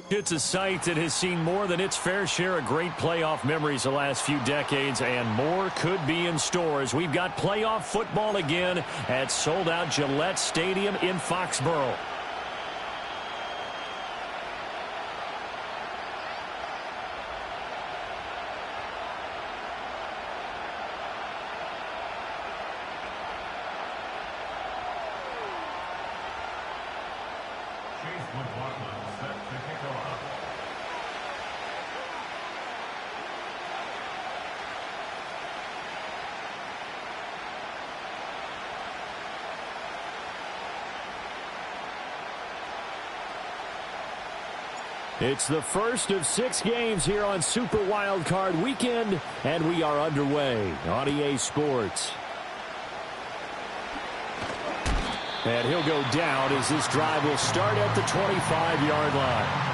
It's a site that has seen more than its fair share of great playoff memories the last few decades, and more could be in store as we've got playoff football again at sold-out Gillette Stadium in Foxborough. It's the first of 6 games here on Super Wildcard Weekend, and we are underway on EA Sports. And he'll go down as this drive will start at the 25-yard line.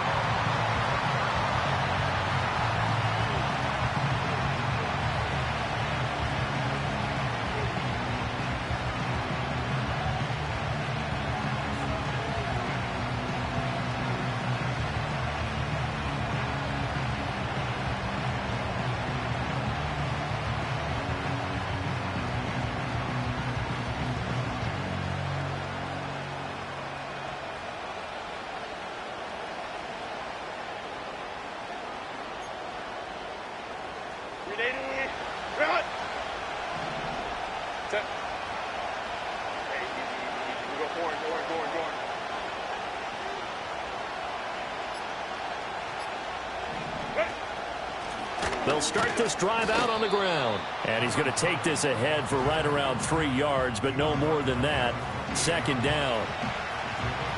They'll start this drive out on the ground. And he's going to take this ahead for right around 3 yards, but no more than that. Second down.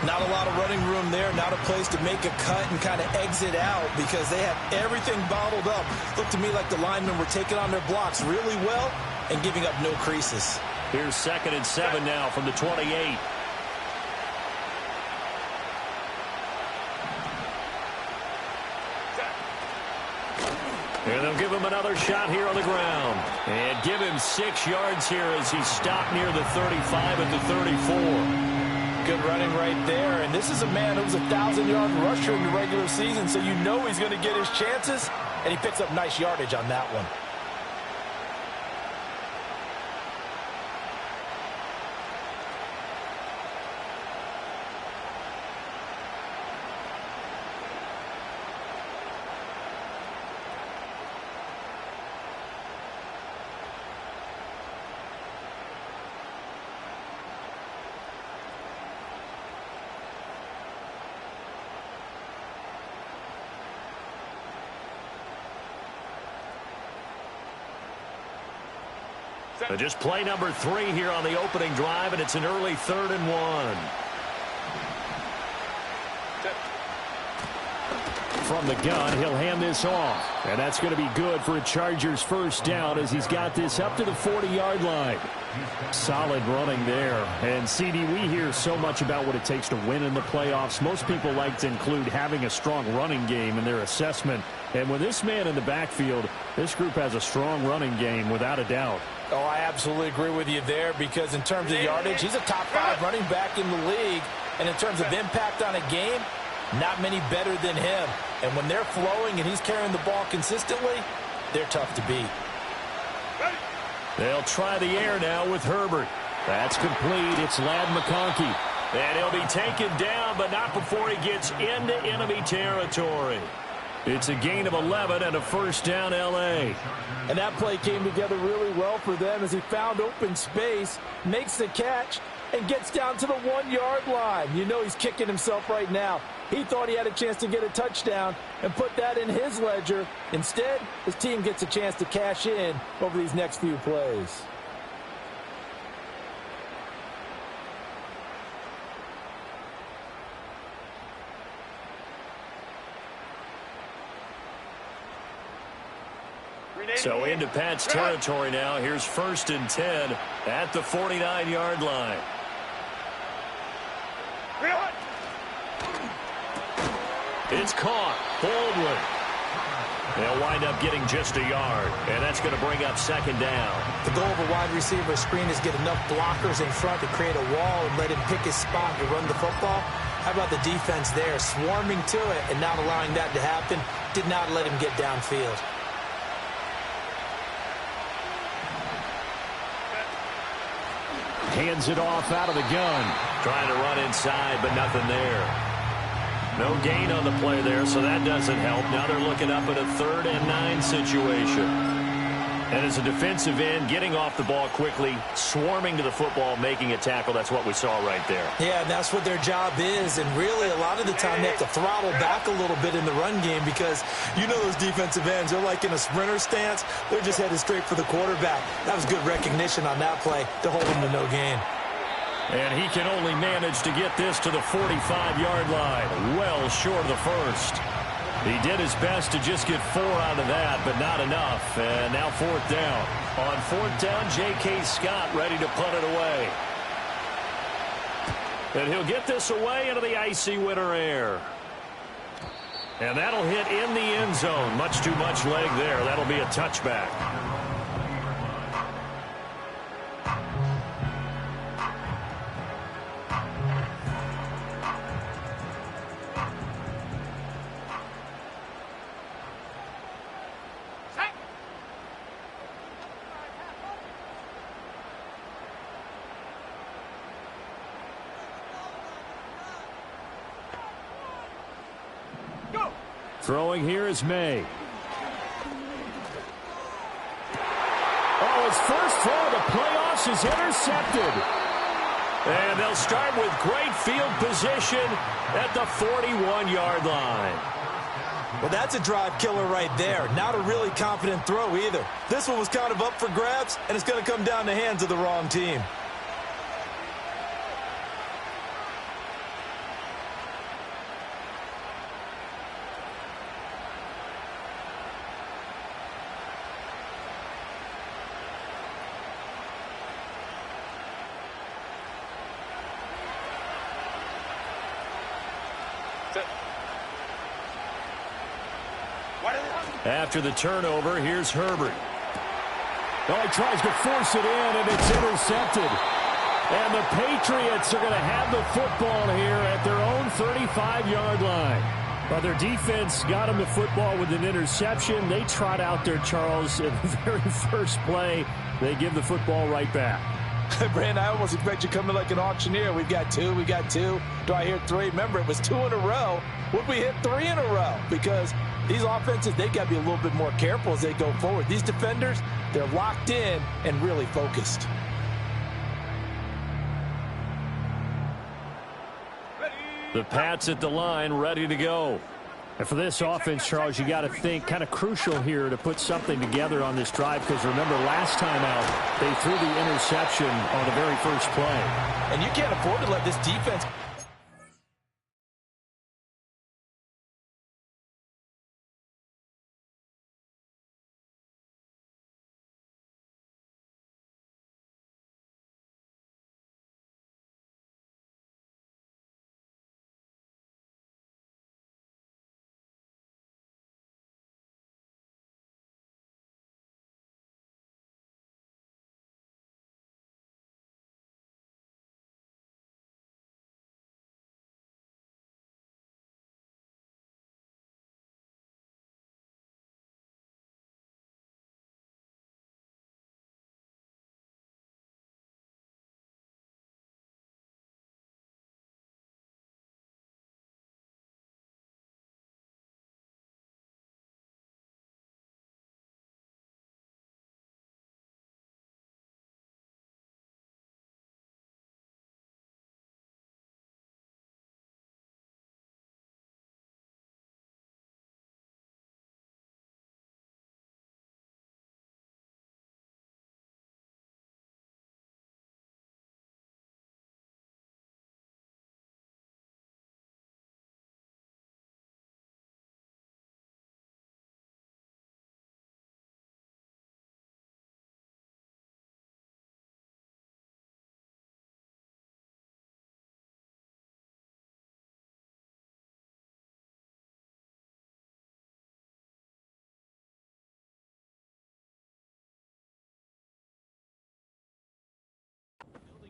Not a lot of running room there. Not a place to make a cut and kind of exit out because they had everything bottled up. Looked to me like the linemen were taking on their blocks really well and giving up no creases. Here's 2nd and 7 now from the 28. And they'll give him another shot here on the ground. And give him 6 yards here as he stopped near the 35 at the 34. Good running right there. And this is a man who was a 1,000-yard rusher in the regular season, so you know he's going to get his chances. And he picks up nice yardage on that one. So just play number 3 here on the opening drive, and it's an early 3rd and 1. From the gun, he'll hand this off. And that's going to be good for a Chargers first down as he's got this up to the 40-yard line. Solid running there. And, CD, we hear so much about what it takes to win in the playoffs. Most people like to include having a strong running game in their assessment. And with this man in the backfield, this group has a strong running game without a doubt. Oh, I absolutely agree with you there because in terms of yardage, he's a top 5 running back in the league. And in terms of impact on a game, not many better than him. And when they're flowing and he's carrying the ball consistently, they're tough to beat. They'll try the air now with Herbert. That's complete. It's Ladd McConkey. And he'll be taken down, but not before he gets into enemy territory. It's a gain of 11 and a first down, L.A. And that play came together really well for them as he found open space, makes the catch, and gets down to the 1-yard line. You know he's kicking himself right now. He thought he had a chance to get a touchdown and put that in his ledger. Instead, his team gets a chance to cash in over these next few plays. So into Pat's territory now. Here's 1st and 10 at the 49-yard line. It's caught. Baldwin. They'll wind up getting just a yard, and that's going to bring up 2nd down. The goal of a wide receiver screen is get enough blockers in front to create a wall and let him pick his spot to run the football. How about the defense there, swarming to it and not allowing that to happen? Did not let him get downfield. Hands it off out of the gun. Trying to run inside, but nothing there. No gain on the play there, so that doesn't help. Now they're looking up at a 3rd and 9 situation. And as a defensive end, getting off the ball quickly, swarming to the football, making a tackle, that's what we saw right there. Yeah, and that's what their job is. And really, a lot of the time, they have to throttle back a little bit in the run game because you know those defensive ends, they're like in a sprinter stance. They're just headed straight for the quarterback. That was good recognition on that play to hold him to no gain. And he can only manage to get this to the 45-yard line, well short of the first. He did his best to just get 4 out of that, but not enough. And now 4th down. On 4th down, J.K. Scott ready to punt it away. And he'll get this away into the icy winter air. And that'll hit in the end zone. Much too much leg there. That'll be a touchback. Throwing here is May. his first throw of the playoffs is intercepted. And they'll start with great field position at the 41-yard line. Well, that's a drive killer right there. Not a really confident throw either. This one was kind of up for grabs, and it's going to come down the hands of the wrong team. After the turnover, here's Herbert. Oh, he tries to force it in, and it's intercepted. And the Patriots are going to have the football here at their own 35-yard line. Well, their defense got them the football with an interception. They trot out there, Charles, in the very first play. They give the football right back. Brand, I almost expect you to come in like an auctioneer. We got two. Do I hear three? Remember, it was 2 in a row. Would we hit 3 in a row? Because these offenses, they got to be a little bit more careful as they go forward. These defenders, they're locked in and really focused. The Pats at the line, ready to go. And for this offense, Charles, you got to think kind of crucial here to put something together on this drive, because remember last time out, they threw the interception on the very first play. And you can't afford to let this defense...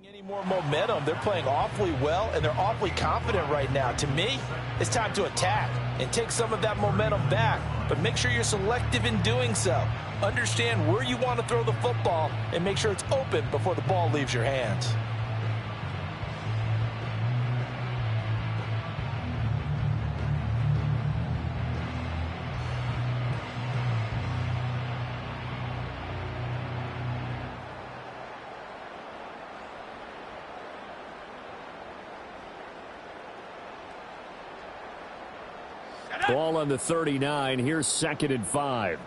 Any more momentum. They're playing awfully well, and they're awfully confident right now. To me, it's time to attack and take some of that momentum back, but make sure you're selective in doing so. Understand where you want to throw the football and make sure it's open before the ball leaves your hands. Ball on the 39. Here's 2nd and 5.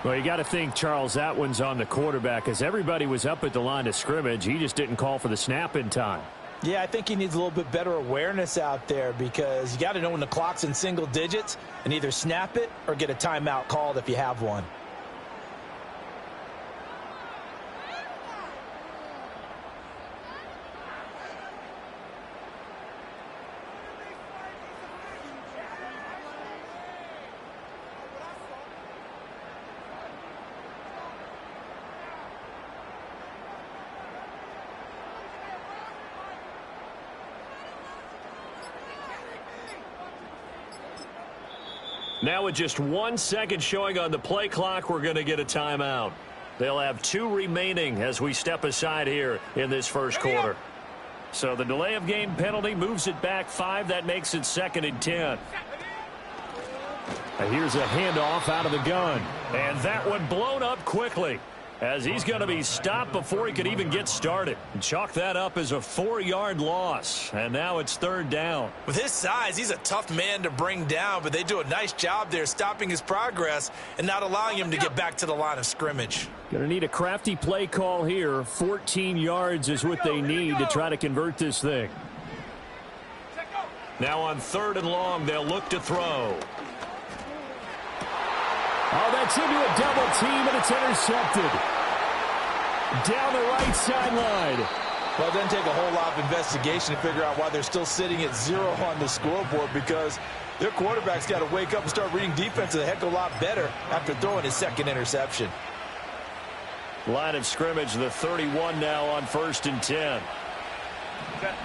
Well, you got to think, Charles, that one's on the quarterback, as everybody was up at the line of scrimmage. He just didn't call for the snap in time. Yeah, I think he needs a little bit better awareness out there, because you got to know when the clock's in single digits and either snap it or get a timeout called if you have one. Now with just 1 second showing on the play clock, we're going to get a timeout. They'll have 2 remaining as we step aside here in this first quarter. So the delay of game penalty moves it back 5. That makes it 2nd and 10. Here's a handoff out of the gun. And that one blown up quickly, as he's going to be stopped before he could even get started. Chalk that up as a 4-yard loss, and now it's 3rd down. With his size, he's a tough man to bring down, but they do a nice job there stopping his progress and not allowing him to get back to the line of scrimmage. Going to need a crafty play call here. 14 yards is what they need to try to convert this thing. Now on 3rd and long, they'll look to throw. Oh, that's into a double team, and it's intercepted. Down the right sideline. Well, it doesn't take a whole lot of investigation to figure out why they're still sitting at 0 on the scoreboard, because their quarterback's got to wake up and start reading defense a heck of a lot better after throwing his 2nd interception. Line of scrimmage, the 31 now on 1st and 10. Set.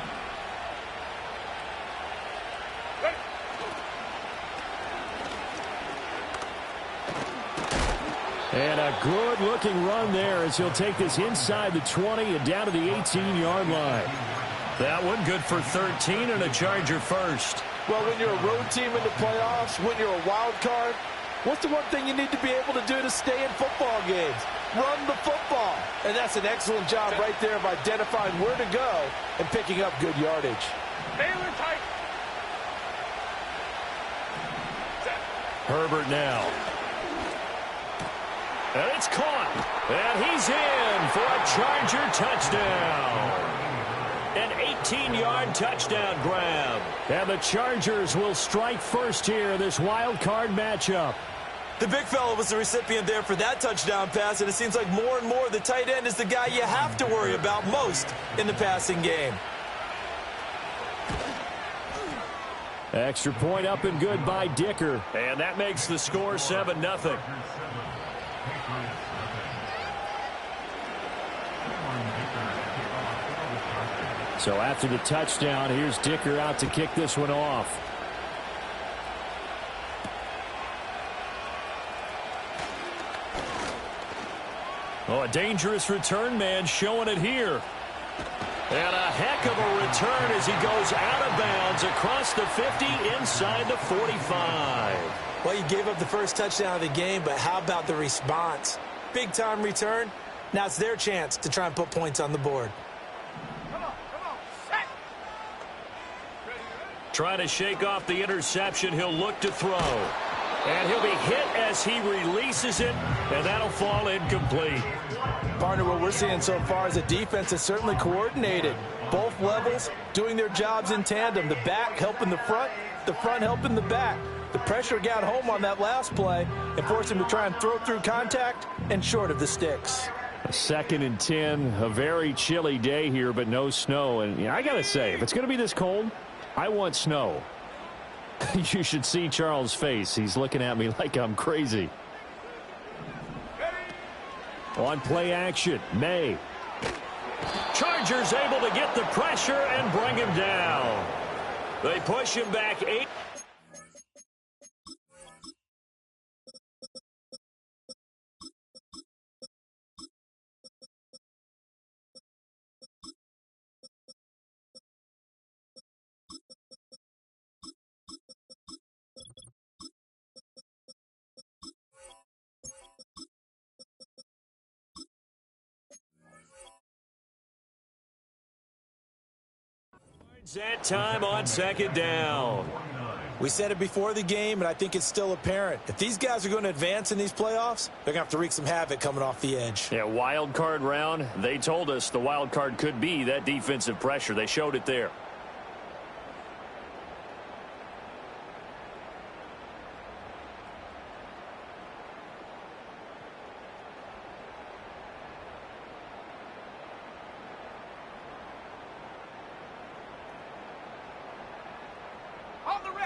And a good-looking run there as he'll take this inside the 20 and down to the 18-yard line. That one good for 13 and a Charger first. Well, when you're a road team in the playoffs, when you're a wild card, what's the one thing you need to be able to do to stay in football games? Run the football. And that's an excellent job right there of identifying where to go and picking up good yardage. Baylor tight. Set. Herbert now. And it's caught. And he's in for a Charger touchdown. An 18-yard touchdown grab. And the Chargers will strike first here in this wild card matchup. The big fella was the recipient there for that touchdown pass, and it seems like more and more the tight end is the guy you have to worry about most in the passing game. Extra point up and good by Dicker. And that makes the score 7-0. So after the touchdown, here's Dicker out to kick this one off. Oh, a dangerous return man showing it here. And a heck of a return as he goes out of bounds across the 50 inside the 45. Well, you gave up the first touchdown of the game, but how about the response? Big-time return. Now it's their chance to try and put points on the board. Trying to shake off the interception, he'll look to throw. And he'll be hit as he releases it, and that'll fall incomplete. Partner, what we're seeing so far is a defense that's certainly coordinated. Both levels doing their jobs in tandem. The back helping the front helping the back. The pressure got home on that last play and forced him to try and throw through contact and short of the sticks. 2nd and 10, a very chilly day here, but no snow. And I got to say, if it's going to be this cold, I want snow. You should see Charles' face. He's looking at me like I'm crazy. On play action, May. Chargers able to get the pressure and bring him down. They push him back 8. That time on 2nd down. We said it before the game, and I think it's still apparent. If these guys are going to advance in these playoffs, they're going to have to wreak some havoc coming off the edge. Yeah, wild card round. They told us the wild card could be that defensive pressure. They showed it there.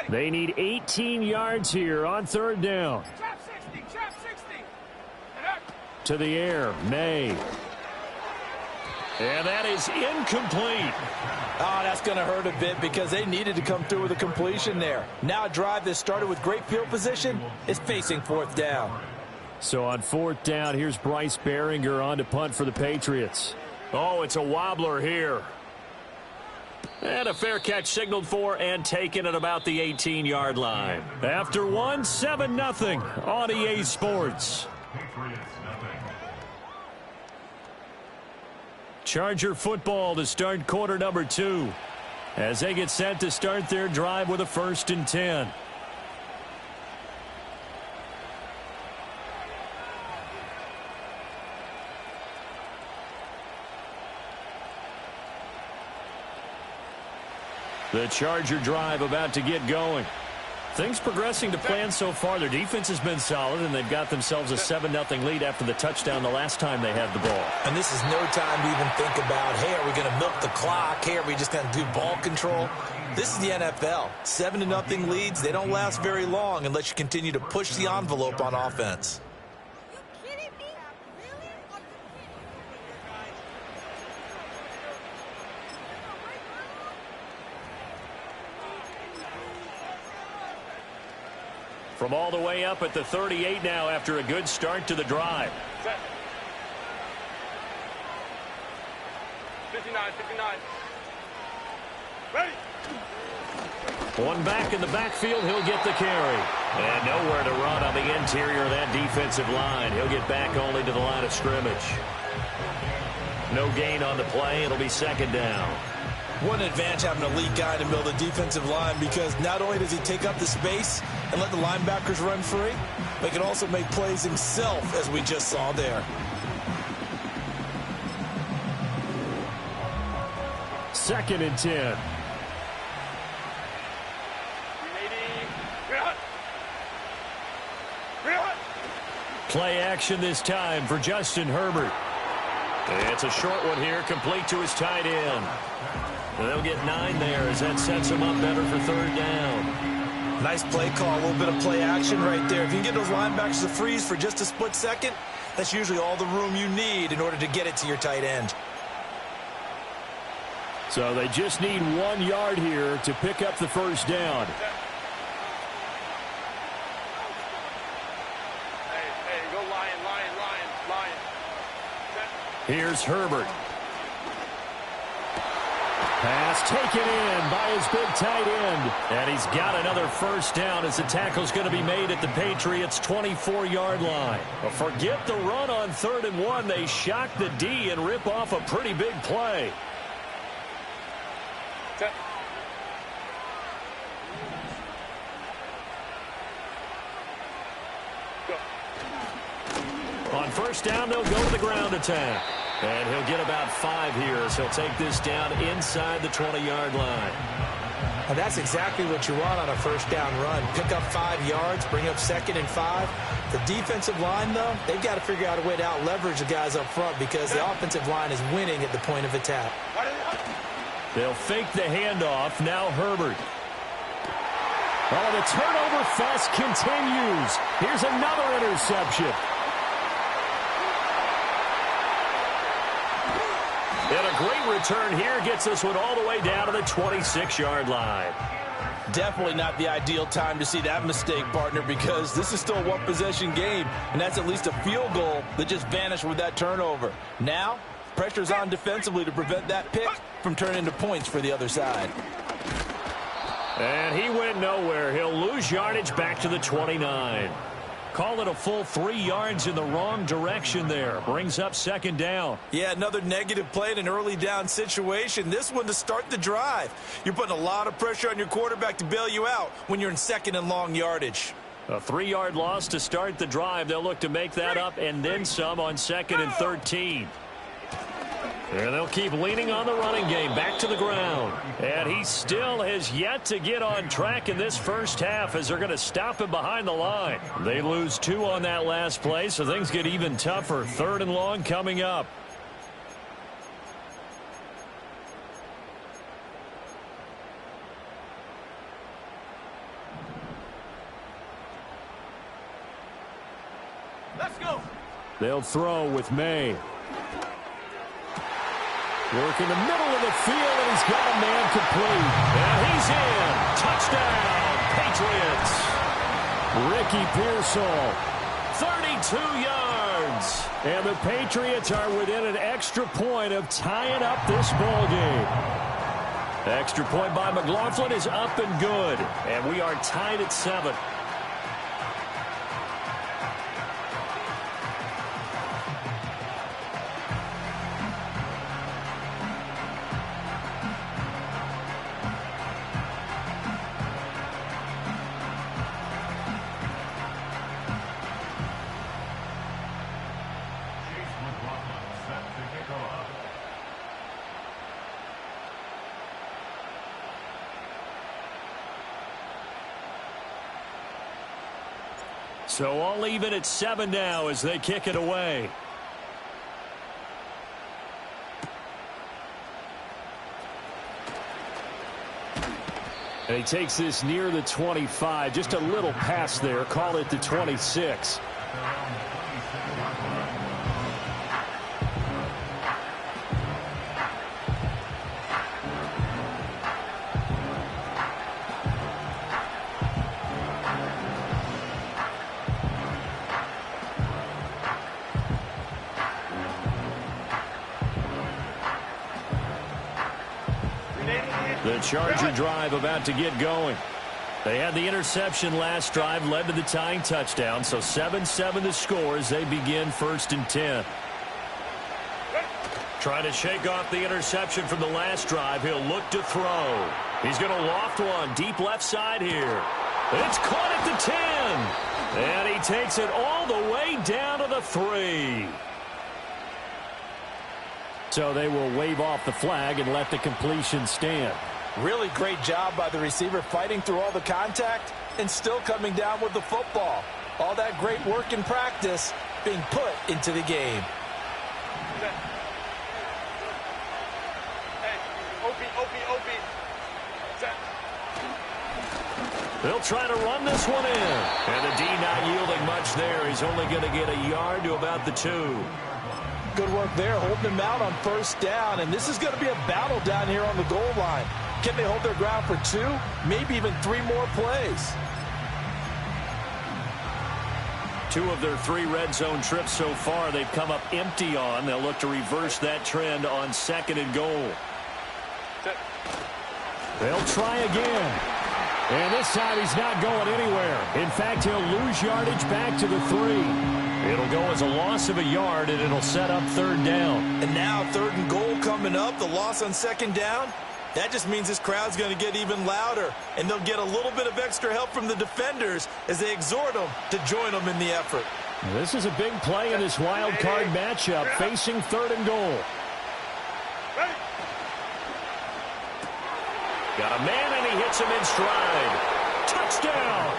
They need 18 yards here on 3rd down. Trap 60. To the air, May. And that is incomplete. Oh, that's going to hurt a bit because they needed to come through with a completion there. Now a drive that started with great field position is facing 4th down. So on 4th down, here's Bryce Behringer on to punt for the Patriots. Oh, it's a wobbler here. And a fair catch signaled for and taken at about the 18-yard line. After one, 7-0 on EA Sports. Charger football to start quarter number 2 as they get set to start their drive with a 1st and 10. The Charger drive about to get going. Things progressing to plan so far. Their defense has been solid, and they've got themselves a 7-0 lead after the touchdown the last time they had the ball. And this is no time to even think about, hey, are we going to milk the clock? Hey, are we just going to do ball control? This is the NFL. 7-0 leads, they don't last very long unless you continue to push the envelope on offense. From all the way up at the 38 now after a good start to the drive. 59. Ready. One back in the backfield, he'll get the carry. And nowhere to run on the interior of that defensive line. He'll get back only to the line of scrimmage. No gain on the play. It'll be 2nd down. What an advantage having a lead guy in the middle of the defensive line, because not only does he take up the space and let the linebackers run free, but he can also make plays himself, as we just saw there. 2nd and 10. Play action this time for Justin Herbert. It's a short one here, complete to his tight end. They'll get 9 there as that sets them up better for 3rd down. Nice play call, a little bit of play action right there. If you can get those linebackers to freeze for just a split second, that's usually all the room you need in order to get it to your tight end. So they just need 1 yard here to pick up the 1st down. Hey, go Lion. Here's Herbert. Pass taken in by his big tight end. And he's got another 1st down as the tackle's going to be made at the Patriots' 24-yard line. Well, forget the run on 3rd and 1. They shock the D and rip off a pretty big play. On 1st down, they'll go to the ground attack. And he'll get about 5 here, so he'll take this down inside the 20-yard line. And that's exactly what you want on a 1st down run. Pick up 5 yards, bring up 2nd and 5. The defensive line, though, they've got to figure out a way to out-leverage the guys up front because the offensive line is winning at the point of attack. They'll fake the handoff. Now Herbert. Oh, the turnover fest continues. Here's another interception. And a great return here gets this one all the way down to the 26-yard line. Definitely not the ideal time to see that mistake, partner, because this is still a one-possession game, and that's at least a field goal that just vanished with that turnover. Now, pressure's on defensively to prevent that pick from turning into points for the other side. And he went nowhere. He'll lose yardage back to the 29. Call it a full 3 yards in the wrong direction there. Brings up 2nd down. Yeah, another negative play in an early down situation. This one to start the drive. You're putting a lot of pressure on your quarterback to bail you out when you're in 2nd and long yardage. A 3-yard loss to start the drive. They'll look to make that up and then some on 2nd and 13. And they'll keep leaning on the running game back to the ground. And he still has yet to get on track in this 1st half as they're going to stop him behind the line. They lose 2 on that last play, so things get even tougher. 3rd and long coming up. Let's go. They'll throw with May. Work in the middle of the field, and he's got a man complete. And he's in. Touchdown, Patriots. Ricky Pearsall, 32 yards. And the Patriots are within an extra point of tying up this ball game. Extra point by McLaughlin is up and good. And we are tied at 7. So all even at 7 now as they kick it away. And he takes this near the 25. Just a little pass there. Call it the 26. The Charger drive about to get going. They had the interception last drive, led to the tying touchdown. So 7-7 the score as they begin 1st and 10. Trying to shake off the interception from the last drive. He'll look to throw. He's going to loft one deep left side here. It's caught at the 10. And he takes it all the way down to the 3. So they will wave off the flag and let the completion stand. Really great job by the receiver fighting through all the contact and still coming down with the football. All that great work in practice being put into the game. Hey, OP. Set. They'll try to run this one in. And the D not yielding much there. He's only going to get a yard to about the 2. Good work there, holding him out on 1st down. And this is going to be a battle down here on the goal line. Can they hold their ground for 2, maybe even 3 more plays? 2 of their 3 red zone trips so far they've come up empty on. They'll look to reverse that trend on 2nd and goal. Set. They'll try again. And this time he's not going anywhere. In fact, he'll lose yardage back to the 3. It'll go as a loss of a yard, and it'll set up 3rd down. And now 3rd and goal coming up. The loss on 2nd down. That just means this crowd's going to get even louder, and they'll get a little bit of extra help from the defenders as they exhort them to join them in the effort. This is a big play in this wild card matchup, facing 3rd and goal. Ready. Got a man, and he hits him in stride. Touchdown!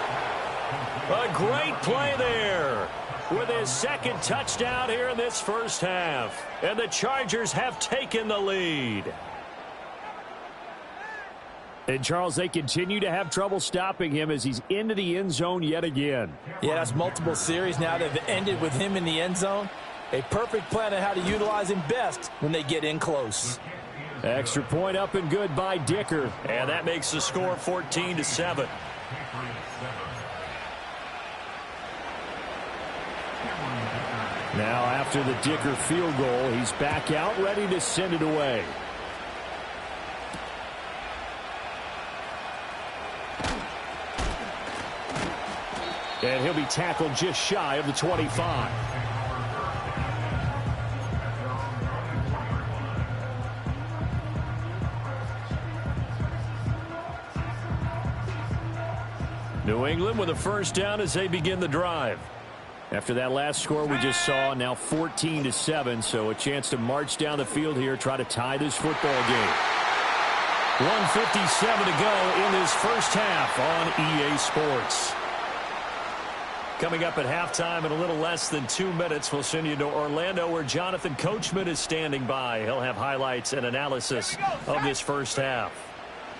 A great play there with his 2nd touchdown here in this 1st half. And the Chargers have taken the lead. And, Charles, they continue to have trouble stopping him as he's into the end zone yet again. Yeah, that's multiple series now that have ended with him in the end zone. A perfect plan on how to utilize him best when they get in close. Extra point up and good by Dicker. And that makes the score 14-7. Now, after the Dicker field goal, he's back out, ready to send it away. And he'll be tackled just shy of the 25. New England with a 1st down as they begin the drive. After that last score we just saw, now 14-7, so a chance to march down the field here, try to tie this football game. 1:57 to go in this 1st half on EA Sports. Coming up at halftime in a little less than 2 minutes, we'll send you to Orlando where Jonathan Coachman is standing by. He'll have highlights and analysis of this 1st half.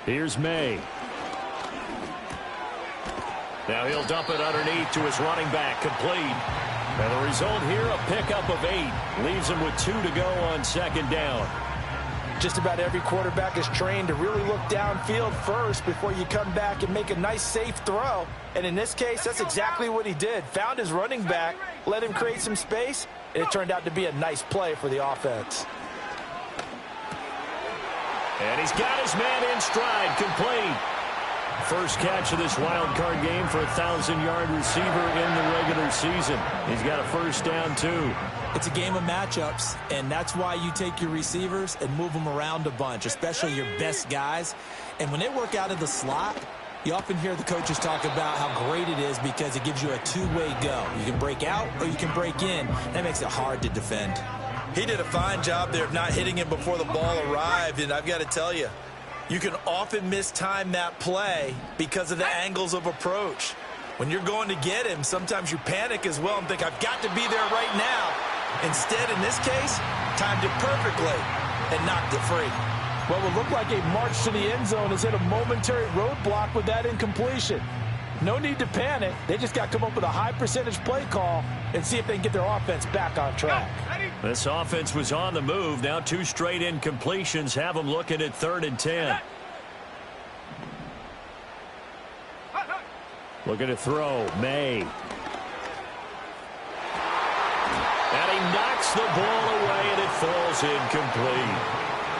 Here's May. Now he'll dump it underneath to his running back, complete. And the result here, a pickup of 8. Leaves him with 2 to go on 2nd down. Just about every quarterback is trained to really look downfield first before you come back and make a nice, safe throw. And in this case, that's exactly what he did. Found his running back, let him create some space, and it turned out to be a nice play for the offense. And he's got his man in stride, complete. First catch of this wild card game for a 1,000-yard receiver in the regular season. He's got a first down, too. It's a game of matchups, and that's why you take your receivers and move them around a bunch, especially your best guys. And when they work out of the slot, you often hear the coaches talk about how great it is because it gives you a two-way go. You can break out or you can break in. That makes it hard to defend. He did a fine job there of not hitting him before the ball arrived, and I've got to tell you, you can often mistime that play because of the angles of approach. When you're going to get him, sometimes you panic as well and think, I've got to be there right now. Instead, in this case, timed it perfectly and knocked it free. What would look like a march to the end zone has hit a momentary roadblock with that incompletion. No need to panic. They just got to come up with a high-percentage play call and see if they can get their offense back on track. This offense was on the move. Now 2 straight incompletions have them looking at 3rd and 10. Looking to throw. May. And he knocks the ball away, and it falls incomplete.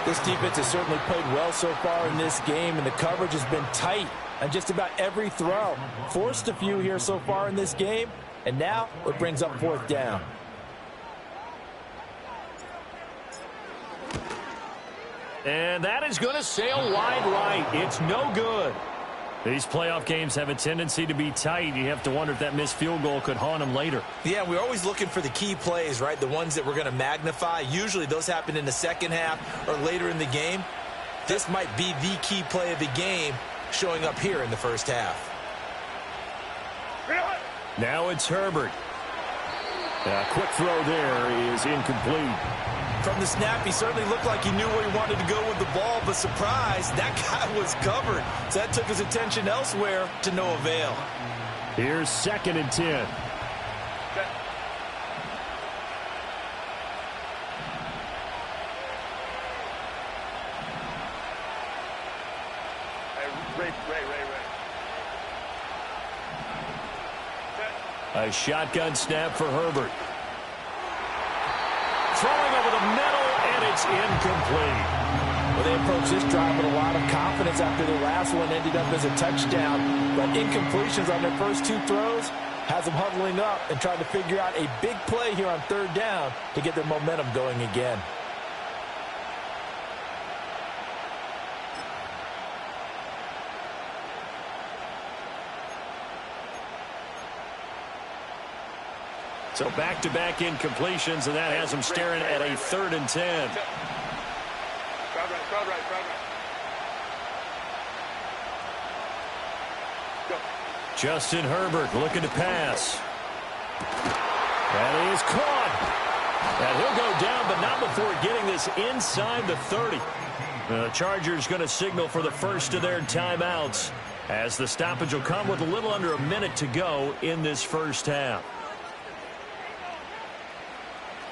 This defense has certainly played well so far in this game, and the coverage has been tight on just about every throw. Forced a few here so far in this game, and now it brings up 4th down. And that is going to sail wide right. It's no good. These playoff games have a tendency to be tight. You have to wonder if that missed field goal could haunt them later. Yeah, we're always looking for the key plays, right? The ones that we're going to magnify. Usually those happen in the second half or later in the game. This might be the key play of the game showing up here in the first half. Now it's Herbert. A quick throw there is incomplete. From the snap, he certainly looked like he knew where he wanted to go with the ball, but surprise, that guy was covered. So that took his attention elsewhere to no avail. Here's 2nd and 10. A shotgun snap for Herbert. Throwing over the middle, and it's incomplete. Well, they approached this drive with a lot of confidence after their last one ended up as a touchdown. But incompletions on their first 2 throws has them huddling up and trying to figure out a big play here on 3rd down to get their momentum going again. So back-to-back incompletions, and that has them staring at a 3rd and 10. Crowd right. Go. Justin Herbert looking to pass. That is caught. And he'll go down, but not before getting this inside the 30. The Chargers going to signal for the first of their timeouts, as the stoppage will come with a little under a minute to go in this first half.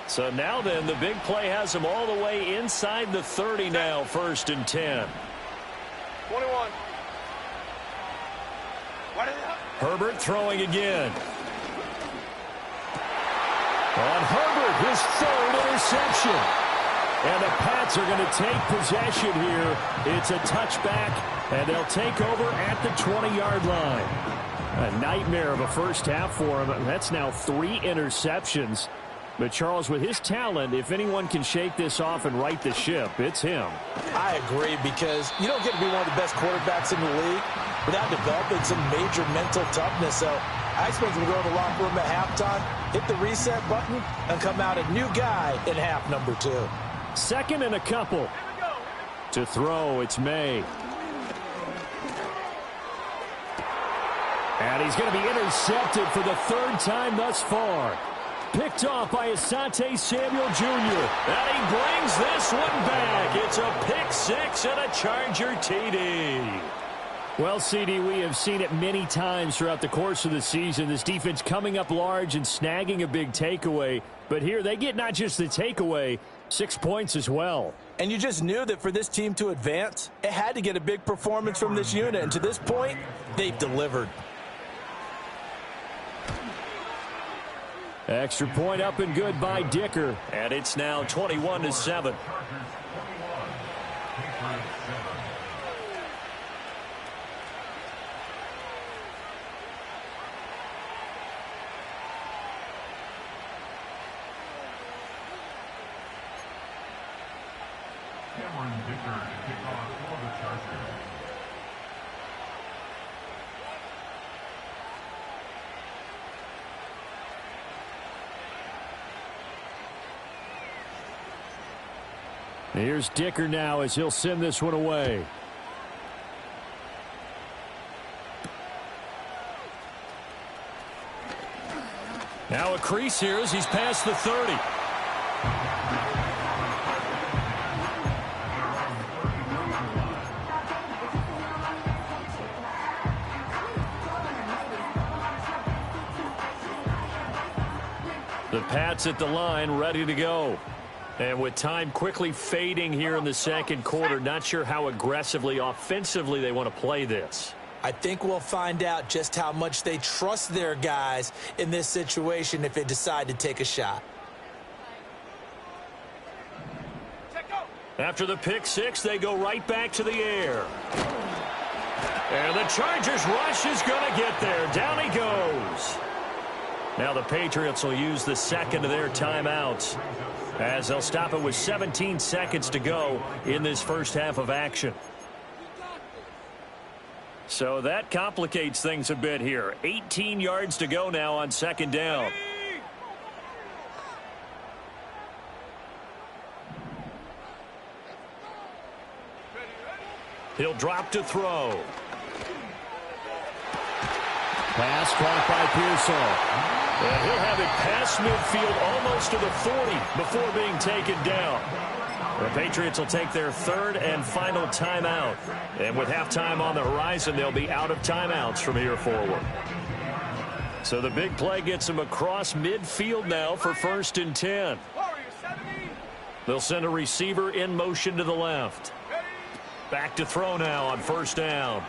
So now then, the big play has them all the way inside the 30 now, 1st and 10. 21. Herbert throwing again. On Herbert, his 3rd interception. And the Pats are going to take possession here. It's a touchback, and they'll take over at the 20-yard line. A nightmare of a first half for him. That's now 3 interceptions. But, Charles, with his talent, if anyone can shake this off and right the ship, it's him. I agree, because you don't get to be one of the best quarterbacks in the league without developing some major mental toughness. So I expect him to go to the locker room at halftime, hit the reset button, and come out a new guy in half number 2. 2nd and a couple. To throw, it's May. And he's going to be intercepted for the 3rd time thus far. Picked off by Asante Samuel Jr. And he brings this one back. It's a pick 6 and a Charger TD. Well, CD, we have seen it many times throughout the course of the season. This defense coming up large and snagging a big takeaway. But here they get not just the takeaway, 6 points as well. And you just knew that for this team to advance, it had to get a big performance from this unit. And to this point, they've delivered. Extra point up and good by Dicker. And it's now 21-7. Here's Dicker now as he'll send this one away. Now a crease here as he's past the 30. The Pats at the line, ready to go. And with time quickly fading here in the second quarter, not sure how aggressively, offensively they want to play this. I think we'll find out just how much they trust their guys in this situation if they decide to take a shot. After the pick six, they go right back to the air. And the Chargers rush is going to get there. Down he goes. Now the Patriots will use the second of their timeouts, as they'll stop it with 17 seconds to go in this first half of action. So that complicates things a bit here. 18 yards to go now on second down. He'll drop to throw. Pass caught by Pearsall. And he'll have it past midfield almost to the 40 before being taken down. The Patriots will take their third and final timeout. And with halftime on the horizon, they'll be out of timeouts from here forward. So the big play gets them across midfield now for 1st and 10. They'll send a receiver in motion to the left. Back to throw now on 1st down.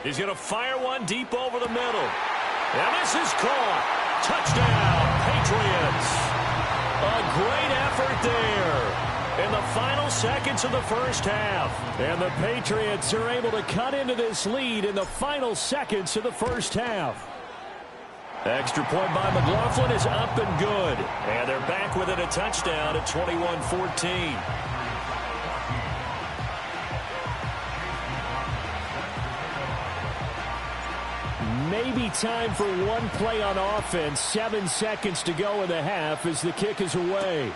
He's going to fire one deep over the middle. And this is caught. Touchdown, Patriots. A great effort there in the final seconds of the first half. And the Patriots are able to cut into this lead in the final seconds of the first half. Extra point by McLaughlin is up and good. And they're back within a touchdown at 21-14. Maybe time for one play on offense. 7 seconds to go in the half as the kick is away.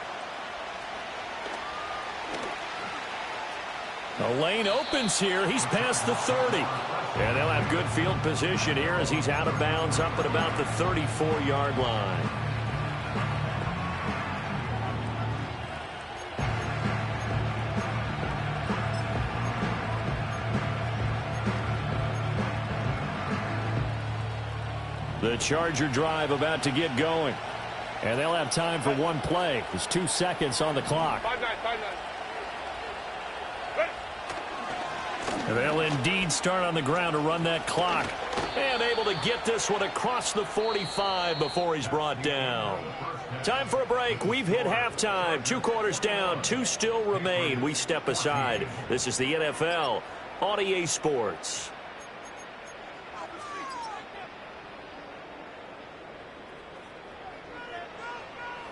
The lane opens here. He's past the 30. And they'll have good field position here as he's out of bounds up at about the 34-yard line. The Charger drive about to get going. And they'll have time for one play. There's 2 seconds on the clock. 5-9. And they'll indeed start on the ground to run that clock. And able to get this one across the 45 before he's brought down. Time for a break. We've hit halftime. 2 quarters down. 2 still remain. We step aside. This is the NFL on EA Sports.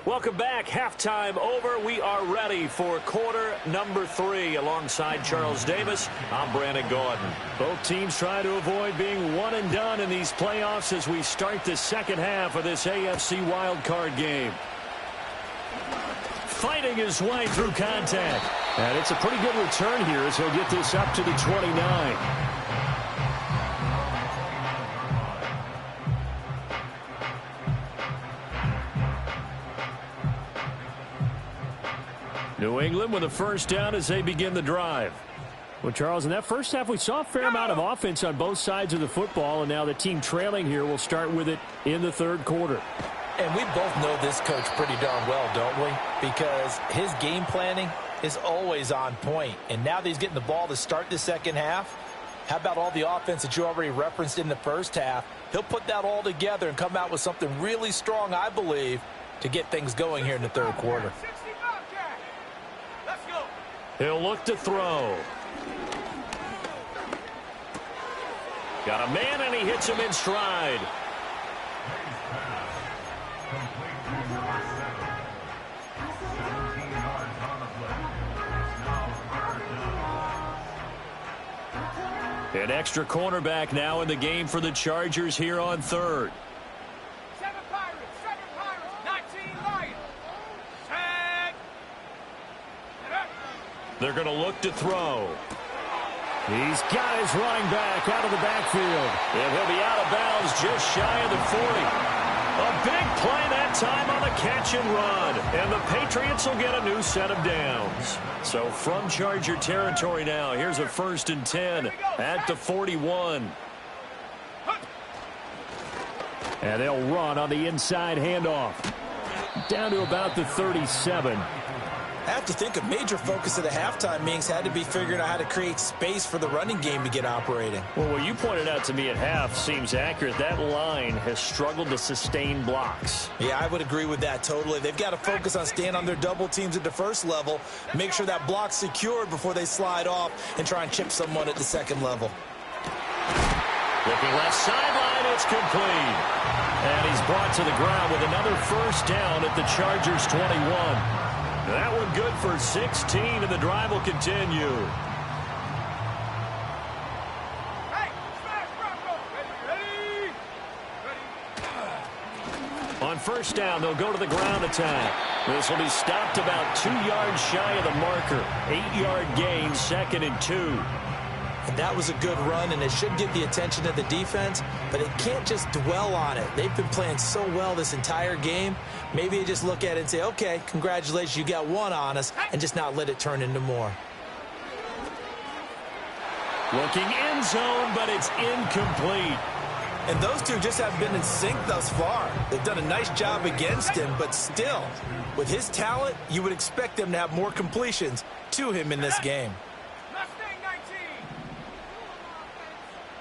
Welcome back. Halftime over. We are ready for quarter number 3. Alongside Charles Davis, I'm Brandon Gordon. Both teams try to avoid being one and done in these playoffs as we start the second half of this AFC Wildcard game. Fighting his way through contact. And it's a pretty good return here as he'll get this up to the 29. New England with a first down as they begin the drive. Well, Charles, in that first half, we saw a fair amount of offense on both sides of the football, and now the team trailing here will start with it in the third quarter. And we both know this coach pretty darn well, don't we? Because his game planning is always on point. And now that he's getting the ball to start the second half, how about all the offense that you already referenced in the first half? He'll put that all together and come out with something really strong, I believe, to get things going here in the third quarter. He'll look to throw. Got a man, and he hits him in stride. An extra cornerback now in the game for the Chargers here on third. 7 Pirates, 19 Lions. They're going to look to throw. He's got his running back out of the backfield. And he'll be out of bounds just shy of the 40. A big play that time on the catch and run. And the Patriots will get a new set of downs. So from Charger territory now, here's a 1st and 10 at the 41. And they'll run on the inside handoff. Down to about the 37. I have to think a major focus of the halftime meetings had to be figuring out how to create space for the running game to get operating. Well, what you pointed out to me at half seems accurate. That line has struggled to sustain blocks. Yeah, I would agree with that totally. They've got to focus on staying on their double teams at the first level, make sure that block's secured before they slide off and try and chip someone at the second level. Looking left sideline, it's complete. And he's brought to the ground with another 1st down at the Chargers 21. That one good for 16, and the drive will continue. Hey, smash Bronco. Ready. On 1st down, they'll go to the ground attack. This will be stopped about 2 yards shy of the marker. 8-yard gain, 2nd and 2. And that was a good run, and it should get the attention of the defense, but it can't just dwell on it. They've been playing so well this entire game. Maybe they just look at it and say, okay, congratulations, you got one on us, and just not let it turn into more. Looking end zone, but it's incomplete. And those two just haven't been in sync thus far. They've done a nice job against him, but still, with his talent, you would expect them to have more completions to him in this game. Mustang 19.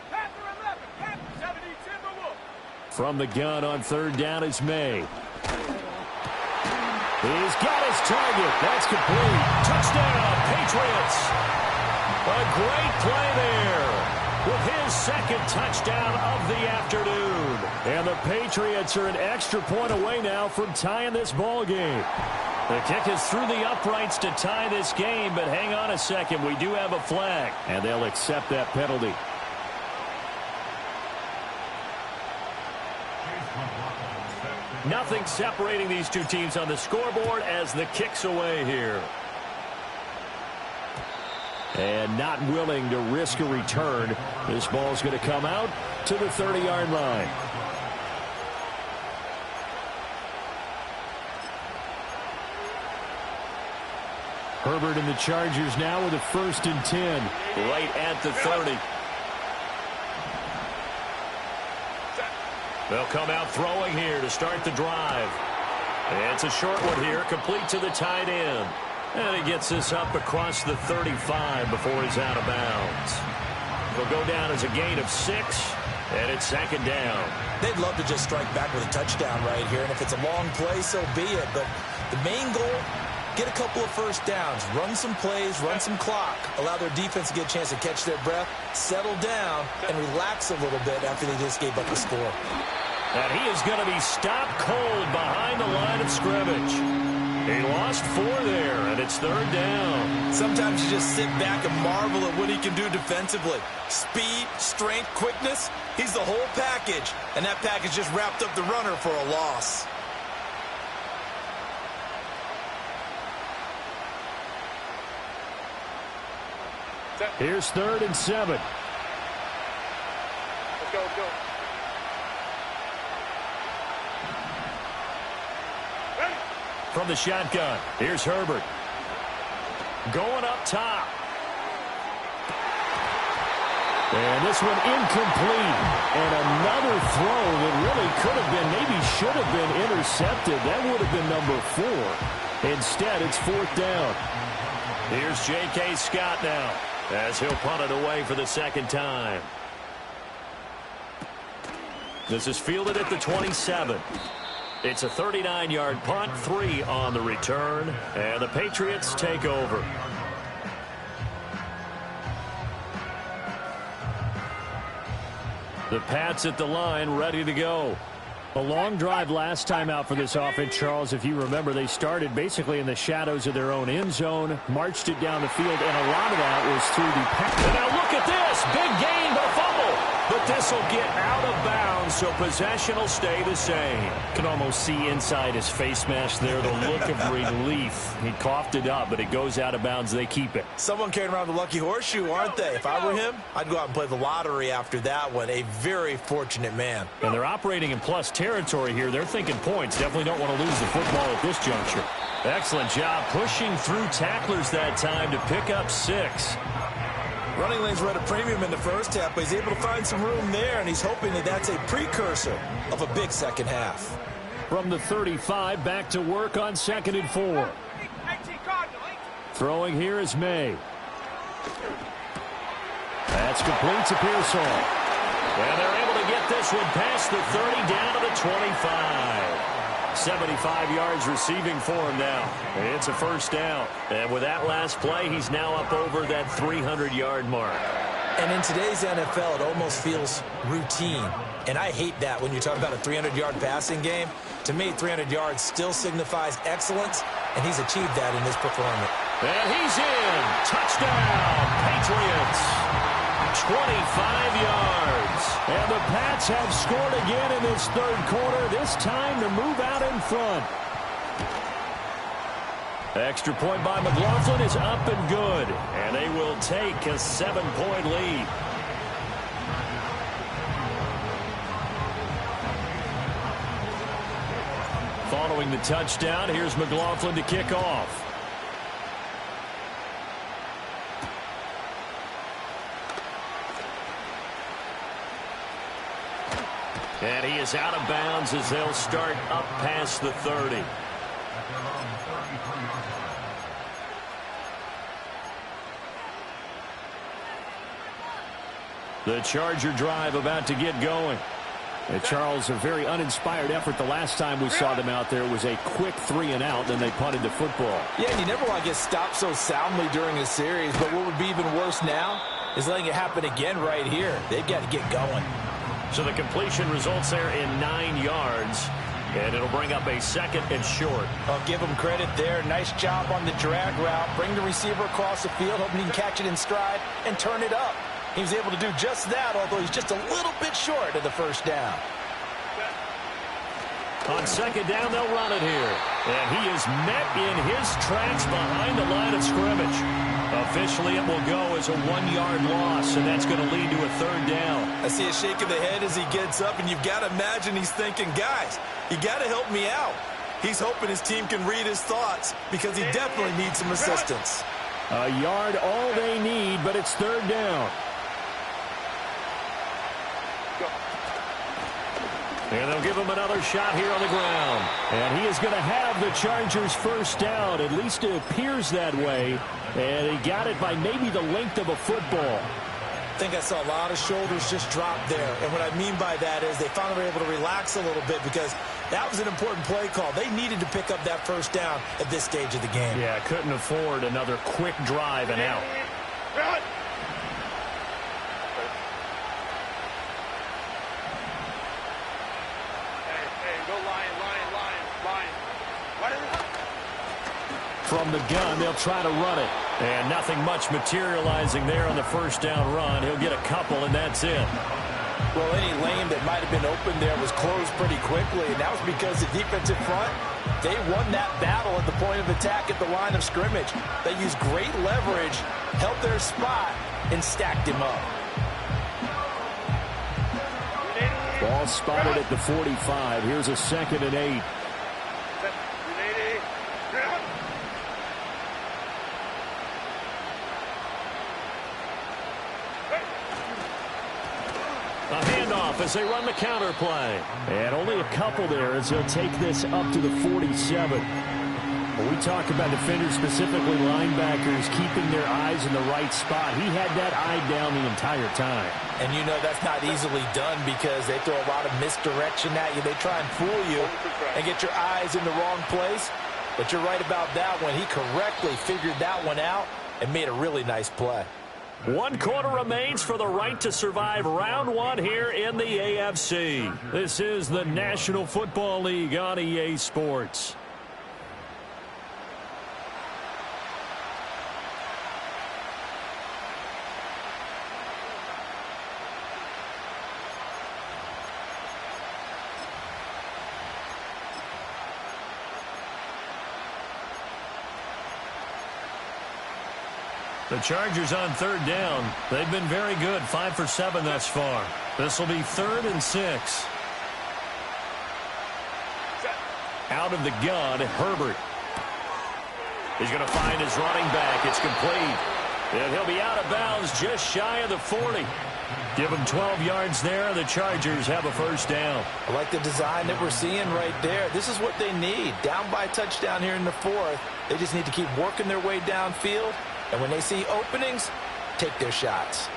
Panther 11. Panther 70. Timberwolf. From the gun on 3rd down is May. He's got his target. That's complete. Touchdown, Patriots. A great play there with his 2nd touchdown of the afternoon. And the Patriots are an extra point away now from tying this ball game. The kick is through the uprights to tie this game, but hang on a second. We do have a flag, and they'll accept that penalty. Nothing separating these two teams on the scoreboard as the kick's away here. And not willing to risk a return. This ball's going to come out to the 30-yard line. Herbert and the Chargers now with a 1st and 10. Right at the 30. They'll come out throwing here to start the drive. And it's a short one here, complete to the tight end. And he gets this up across the 35 before he's out of bounds. He'll go down as a gain of 6, and it's 2nd down. They'd love to just strike back with a touchdown right here, and if it's a long play, so be it. But the main goal, get a couple of 1st downs, run some plays, run some clock, allow their defense to get a chance to catch their breath, settle down, and relax a little bit after they just gave up a score. And he is going to be stopped cold behind the line of scrimmage. He lost 4 there, and it's 3rd down. Sometimes you just sit back and marvel at what he can do defensively. Speed, strength, quickness, he's the whole package. And that package just wrapped up the runner for a loss. Here's 3rd and 7. Let's go, let's go. Ready. From the shotgun, here's Herbert. Going up top. And this one incomplete. And another throw that really could have been, maybe should have been intercepted. That would have been number 4. Instead, it's 4th down. Here's J.K. Scott now, as he'll punt it away for the 2nd time. This is fielded at the 27. It's a 39-yard punt, 3 on the return, and the Patriots take over. The Pats at the line, ready to go. A long drive last time out for this offense, Charles. If you remember, they started basically in the shadows of their own end zone, marched it down the field, and a lot of that was through the pass. And now look at this. Big gain, but fumble. But this will get out of bounds, so possession will stay the same. Can almost see inside his face mask there the look of relief. He coughed it up, but it goes out of bounds. They keep it. Someone carrying around the lucky horseshoe, aren't they? If I were him, I'd go out and play the lottery after that one. A very fortunate man. And they're operating in plus territory here. They're thinking points. Definitely don't want to lose the football at this juncture. Excellent job pushing through tacklers that time to pick up 6. Running lanes were at a premium in the first half, but he's able to find some room there, and he's hoping that that's a precursor of a big second half. From the 35, back to work on 2nd and 4. Throwing here is May. That's complete to Pearsall. And they're able to get this one past the 30 down to the 25. 75 yards receiving for him now. It's a first down. And with that last play, he's now up over that 300-yard mark. And in today's NFL, it almost feels routine. And I hate that when you talk about a 300-yard passing game. To me, 300 yards still signifies excellence, and he's achieved that in this performance. And he's in. Touchdown, Patriots. 25 yards. And the Pats have scored again in this third quarter, this time to move out in front. Extra point by McLaughlin is up and good. And they will take a 7-point lead. Following the touchdown, here's McLaughlin to kick off. And he is out of bounds as they'll start up past the 30. The Charger drive about to get going. And Charles, a very uninspired effort the last time we saw them out there. It was a quick 3-and-out, then they punted the football. Yeah, and you never want to get stopped so soundly during a series, but what would be even worse now is letting it happen again right here. They've got to get going. So the completion results there in 9 yards, and it'll bring up a 2nd and short. I'll give him credit there. Nice job on the drag route. Bring the receiver across the field, hoping he can catch it in stride and turn it up. He was able to do just that, although he's just a little bit short of the first down. On 2nd down, they'll run it here. And he is met in his tracks behind the line of scrimmage. Officially, it will go as a 1-yard loss, and that's going to lead to a 3rd down. I see a shake of the head as he gets up, and you've got to imagine he's thinking, guys, you got to help me out. He's hoping his team can read his thoughts because he definitely needs some assistance. A yard all they need, but it's 3rd down. And they'll give him another shot here on the ground. And he is going to have the Chargers first down. At least it appears that way. And he got it by maybe the length of a football. I think I saw a lot of shoulders just drop there. And what I mean by that is they finally were able to relax a little bit because that was an important play call. They needed to pick up that first down at this stage of the game. Yeah, couldn't afford another quick drive and out. From the gun, they'll try to run it. And nothing much materializing there on the first down run. He'll get a couple, and that's it. Well, any lane that might have been open there was closed pretty quickly, and that was because the defensive front, they won that battle at the point of attack at the line of scrimmage. They used great leverage, held their spot, and stacked him up. Ball spotted at the 45. Here's a 2nd and 8. A handoff as they run the counter play. And only a couple there as they'll take this up to the 47. When we talk about defenders, specifically linebackers, keeping their eyes in the right spot, he had that eye down the entire time. And you know that's not easily done because they throw a lot of misdirection at you. They try and fool you and get your eyes in the wrong place. But you're right about that one. He correctly figured that one out and made a really nice play. 1 quarter remains for the right to survive round 1 here in the AFC. This is the National Football League on EA Sports. The Chargers on 3rd down. They've been very good, 5 for 7 thus far. This will be 3rd and 6. Out of the gun, Herbert. He's going to find his running back. It's complete. And he'll be out of bounds just shy of the 40. Give him 12 yards there. The Chargers have a 1st down. I like the design that we're seeing right there. This is what they need. Down by a touchdown here in the 4th. They just need to keep working their way downfield. And when they see openings, take their shots.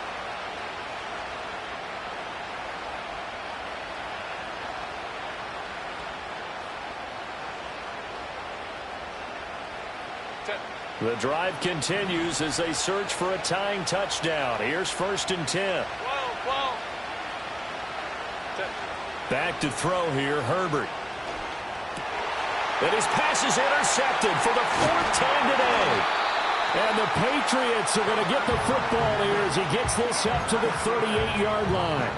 The drive continues as they search for a tying touchdown. Here's 1st and 10. Back to throw here, Herbert. And his pass is intercepted for the 4th time today. And the Patriots are going to get the football here as he gets this up to the 38-yard line.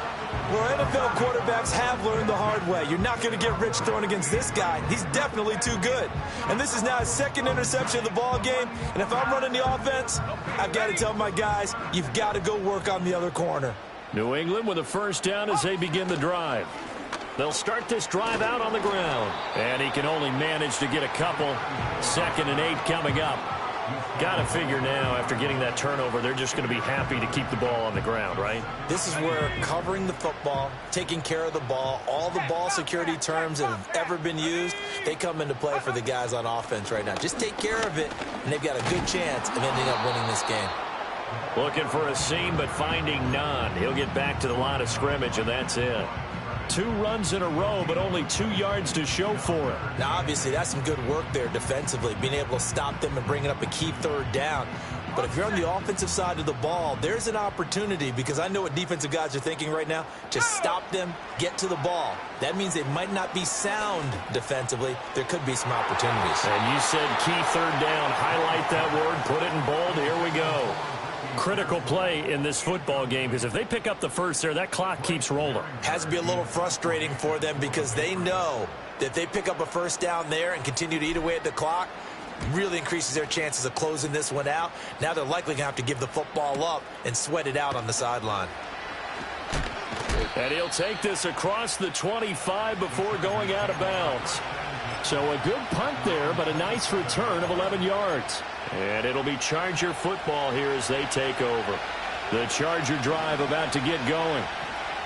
Well, NFL quarterbacks have learned the hard way. You're not going to get rich throwing against this guy. He's definitely too good. And this is now his 2nd interception of the ball game. And if I'm running the offense, I've got to tell my guys, you've got to go work on the other corner. New England with a 1st down as they begin the drive. They'll start this drive out on the ground. And he can only manage to get a couple. 2nd and 8 coming up. Got to figure now, after getting that turnover, they're just going to be happy to keep the ball on the ground, right? This is where covering the football, taking care of the ball, all the ball security terms that have ever been used, they come into play for the guys on offense right now. Just take care of it, and they've got a good chance of ending up winning this game. Looking for a seam, but finding none. He'll get back to the line of scrimmage, and that's it. 2 runs in a row, but only 2 yards to show for it. Now, obviously, that's some good work there defensively, being able to stop them and bringing up a key 3rd down. But if you're on the offensive side of the ball, there's an opportunity, because I know what defensive guys are thinking right now. Just stop them, get to the ball. That means they might not be sound defensively. There could be some opportunities. And you said key 3rd down. Highlight that word, put it in bold. Here we go. Critical play in this football game, because if they pick up the 1st there, that clock keeps rolling. Has to be a little frustrating for them, because they know that if they pick up a 1st down there and continue to eat away at the clock, really increases their chances of closing this one out. Now they're likely going to have to give the football up and sweat it out on the sideline. And he'll take this across the 25 before going out of bounds. So a good punt there, but a nice return of 11 yards. And it'll be Charger football here as they take over. The Charger drive about to get going.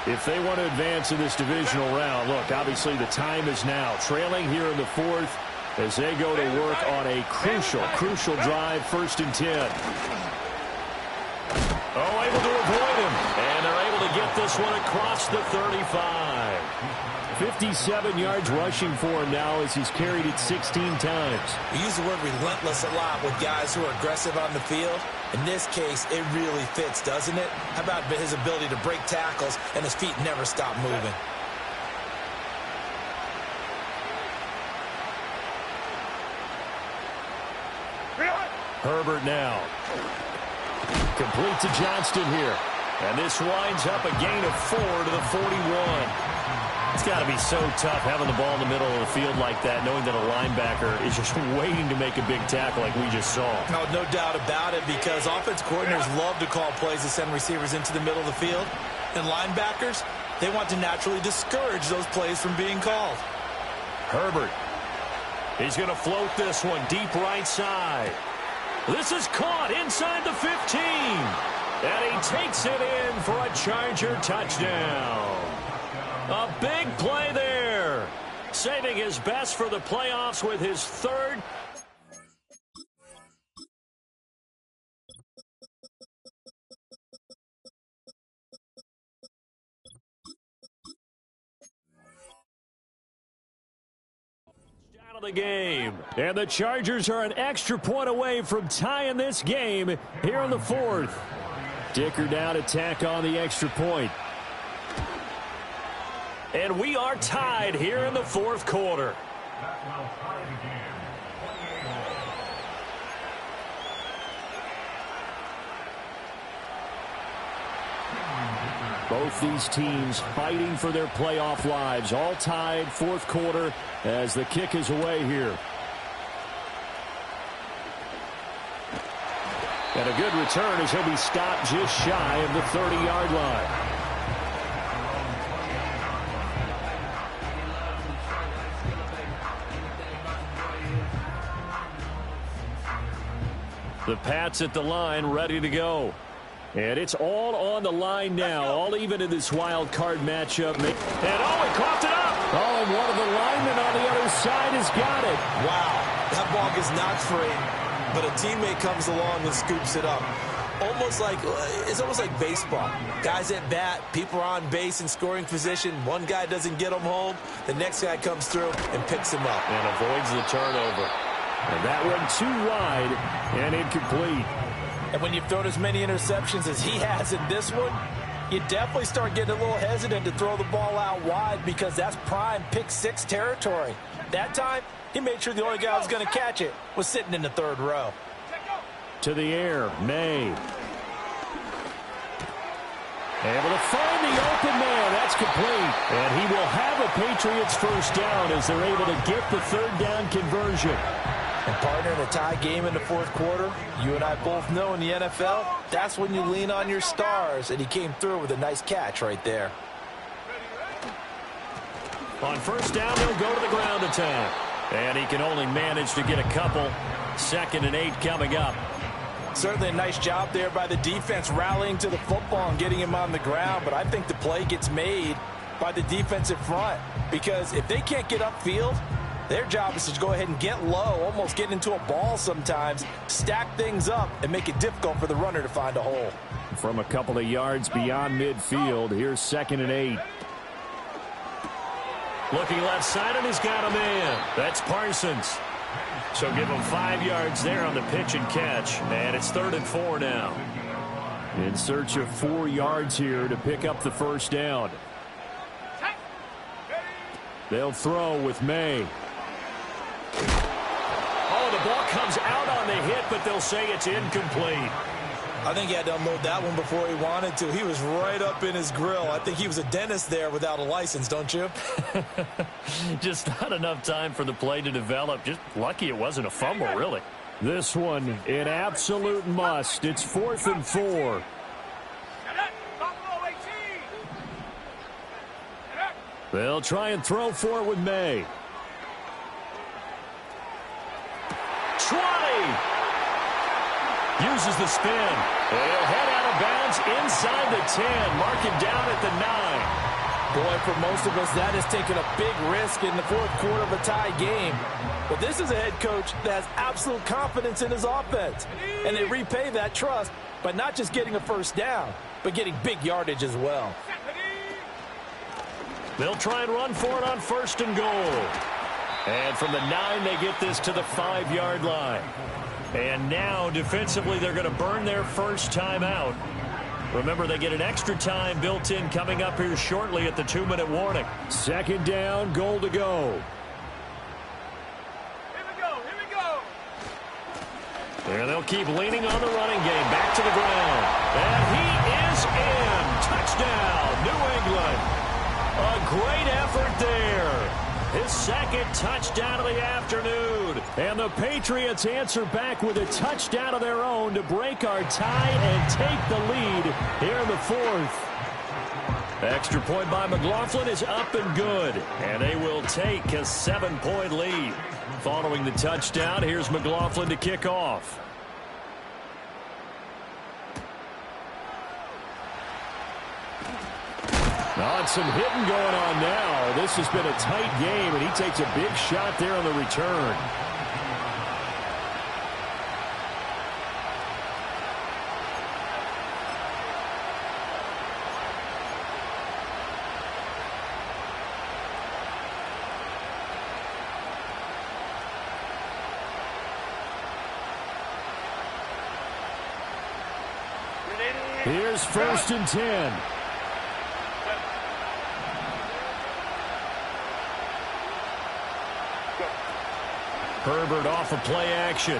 If they want to advance in this divisional round, look, obviously the time is now. Trailing here in the 4th as they go to work on a crucial drive, 1st and 10. Oh, able to avoid him. And they're able to get this one across the 35. 57 yards rushing for him now as he's carried it 16 times. We use the word relentless a lot with guys who are aggressive on the field. In this case, it really fits, doesn't it? How about his ability to break tackles and his feet never stop moving? Herbert now. Complete to Johnston here. And this winds up a gain of 4 to the 41. It's got to be so tough having the ball in the middle of the field like that, knowing that a linebacker is just waiting to make a big tackle like we just saw. No doubt about it, because offense coordinators love to call plays to send receivers into the middle of the field. And linebackers, they want to naturally discourage those plays from being called. Herbert. He's going to float this one deep right side. This is caught inside the 15. And he takes it in for a Charger touchdown. A big play there. Saving his best for the playoffs with his 3rd. Out of the game. And the Chargers are an extra point away from tying this game here in the 4th. Dicker down to tack on the extra point. And we are tied here in the fourth quarter. Both these teams fighting for their playoff lives. All tied, fourth quarter, as the kick is away here. And a good return as he'll be stopped just shy of the 30-yard line. The Pats at the line, ready to go. And it's all on the line now, all even in this wild card matchup. And he coughed it up. Oh, and one of the linemen on the other side has got it. Wow, that ball gets knocked free, but a teammate comes along and scoops it up. It's almost like baseball. Guys at bat, people are on base in scoring position. One guy doesn't get him home. The next guy comes through and picks him up. And avoids the turnover. And that one too wide and incomplete. And when you've thrown as many interceptions as he has in this one, you definitely start getting a little hesitant to throw the ball out wide because that's prime pick-6 territory. That time, he made sure the only guy who was going to catch it was sitting in the third row. To the air, May. Able to find the open man. That's complete. And he will have a Patriots first down as they're able to get the third down conversion. And partner, in a tie game in the fourth quarter, you and I both know in the NFL, that's when you lean on your stars, and he came through with a nice catch right there. On first down, they'll go to the ground attack. And he can only manage to get a couple. 2nd and 8 coming up. Certainly a nice job there by the defense rallying to the football and getting him on the ground, but I think the play gets made by the defensive front because if they can't get upfield, their job is to go ahead and get low, almost get into a ball sometimes, stack things up, and make it difficult for the runner to find a hole. From a couple of yards beyond midfield, here's 2nd and 8. Looking left side, and he's got a man. That's Parsons. So give him 5 yards there on the pitch and catch. And it's 3rd and 4 now. In search of 4 yards here to pick up the first down. They'll throw with May. Oh, the ball comes out on the hit, but they'll say it's incomplete. I think he had to unload that one before he wanted to. He was right up in his grill. I think he was a dentist there without a license, don't you? Just not enough time for the play to develop. Just lucky it wasn't a fumble, really. This one, an absolute must. It's 4th and 4. They'll try and throw for it with May. 20. Uses the spin. And he'll head out of bounds inside the 10. Mark him down at the 9. Boy, for most of us, that is taking a big risk in the fourth quarter of a tie game. But this is a head coach that has absolute confidence in his offense. And they repay that trust by not just getting a first down, but getting big yardage as well. They'll try and run for it on 1st and goal. And from the 9, they get this to the 5-yard line. And now, defensively, they're going to burn their first time out. Remember, they get an extra time built in coming up here shortly at the 2-minute warning. 2nd down, goal to go. Here we go. And they'll keep leaning on the running game. Back to the ground. And he is in. Touchdown, New England. A great effort there. His 2nd touchdown of the afternoon. And the Patriots answer back with a touchdown of their own to break our tie and take the lead here in the 4th. Extra point by McLaughlin is up and good. And they will take a 7-point lead. Following the touchdown, here's McLaughlin to kick off. Oh, some hitting going on now. This has been a tight game, and he takes a big shot there on the return. Ready? Here's 1st and 10. Herbert off of play action.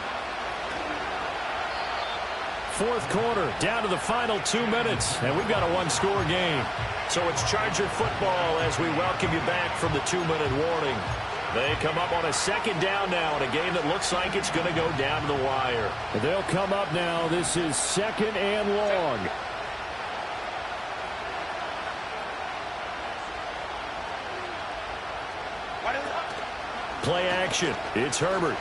4th quarter, down to the final 2 minutes, and we've got a one-score game. So it's Charger football as we welcome you back from the 2-minute warning. They come up on a 2nd down now in a game that looks like it's going to go down to the wire. They'll come up now. This is 2nd and long. Play action. It's Herbert.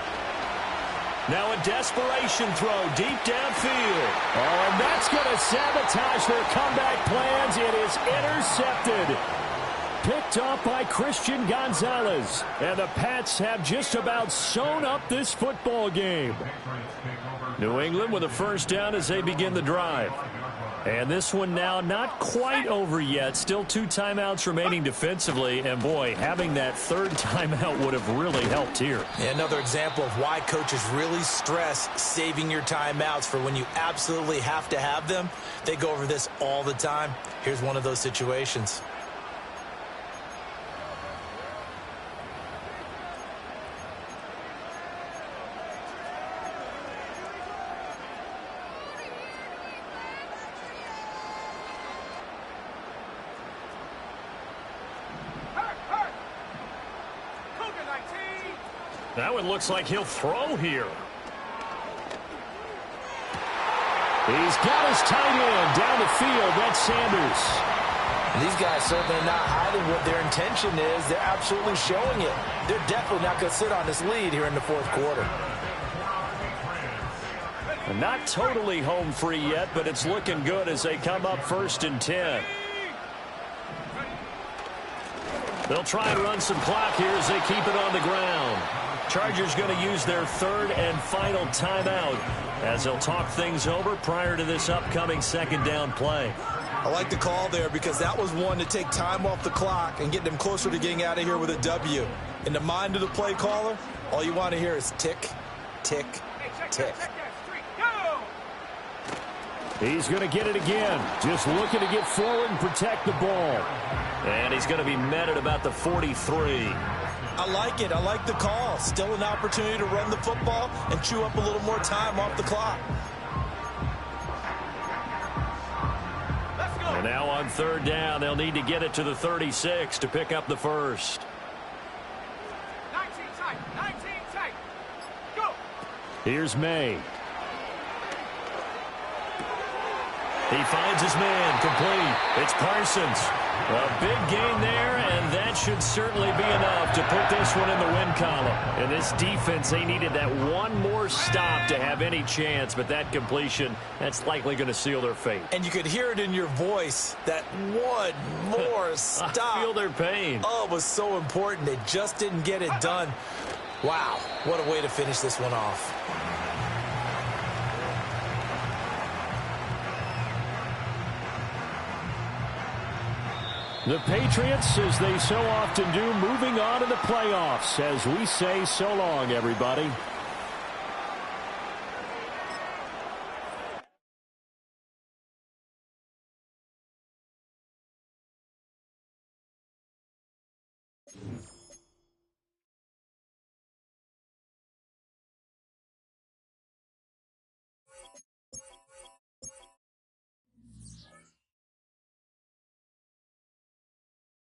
Now a desperation throw deep downfield. Oh, and that's going to sabotage their comeback plans. It is intercepted. Picked off by Christian Gonzalez. And the Pats have just about sewn up this football game. New England with a 1st down as they begin the drive. And this one now not quite over yet. Still 2 timeouts remaining defensively. And, boy, having that 3rd timeout would have really helped here. Yeah, another example of why coaches really stress saving your timeouts for when you absolutely have to have them. They go over this all the time. Here's one of those situations. That one looks like he'll throw here. He's got his tight end down the field. That's Sanders. These guys certainly not hiding what their intention is. They're absolutely showing it. They're definitely not going to sit on this lead here in the 4th quarter. Not totally home free yet, but it's looking good as they come up 1st and 10. They'll try and run some clock here as they keep it on the ground. Chargers going to use their 3rd and final timeout as they'll talk things over prior to this upcoming 2nd down play. I like the call there because that was one to take time off the clock and get them closer to getting out of here with a W. In the mind of the play caller, all you want to hear is tick, tick, tick. He's going to get it again. Just looking to get forward and protect the ball. And he's going to be met at about the 43. I like it. I like the call. Still an opportunity to run the football and chew up a little more time off the clock. And now on 3rd down, they'll need to get it to the 36 to pick up the 1st. 19 tight. 19 tight. Go. Here's May. He finds his man complete. It's Parsons. A big gain there, and that should certainly be enough to put this one in the win column. In this defense, they needed that one more stop to have any chance, but that completion, that's likely going to seal their fate. And you could hear it in your voice, that one more stop. I feel their pain. Oh, it was so important. They just didn't get it done. Wow, what a way to finish this one off. The Patriots, as they so often do, moving on to the playoffs as we say so long, everybody.